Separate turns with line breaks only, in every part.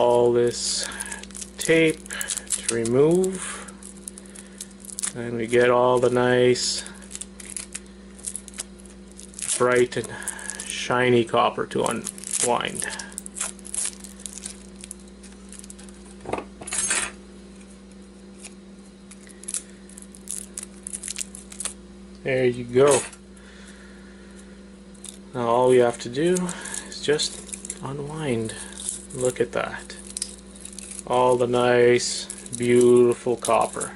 all this tape to remove, and we get all the nice bright and shiny copper to unwind. There you go. Now all we have to do is just unwind. Look at that. All the nice, beautiful copper.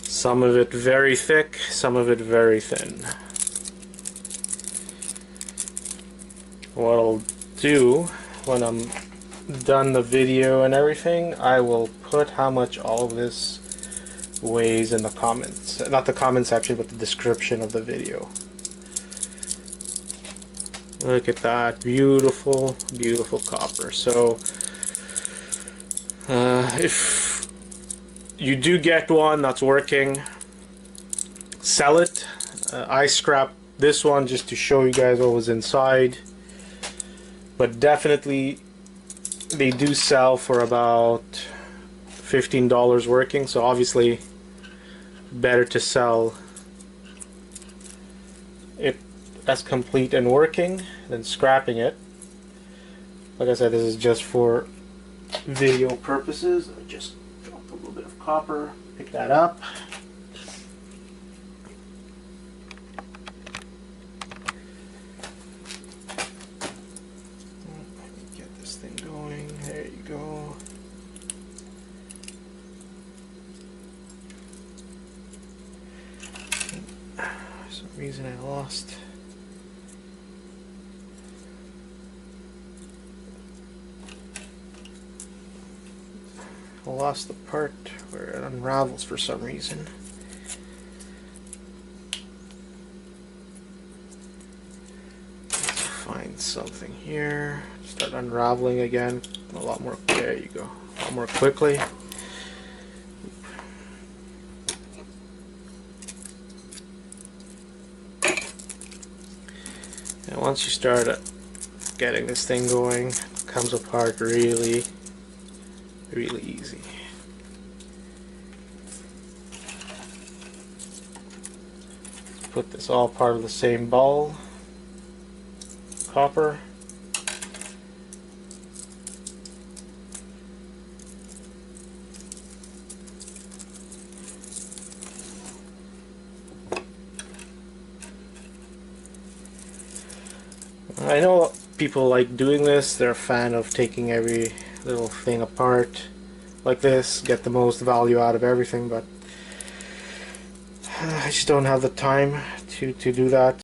Some of it very thick, some of it very thin. What I'll do when I'm done the video and everything, I will put how much all of this weighs in the comments. Not the comment section, but the description of the video. Look at that, beautiful, beautiful copper. So if you do get one that's working, sell it. I scrapped this one just to show you guys what was inside, but definitely they do sell for about $15 working, so obviously better to sell it as complete and working than scrapping it. Like I said, this is just for video purposes. I just dropped a little bit of copper, pick that up. Let me get this thing going. There you go. For some reason I lost. I lost the part where it unravels for some reason. Let's find something here. Start unraveling again. A lot more. There you go. A lot more quickly. And once you start getting this thing going, it comes apart really easy. Let's put this all part of the same ball, copper. I know people like doing this. They're a fan of taking every little thing apart like this, get the most value out of everything, but I just don't have the time to do that.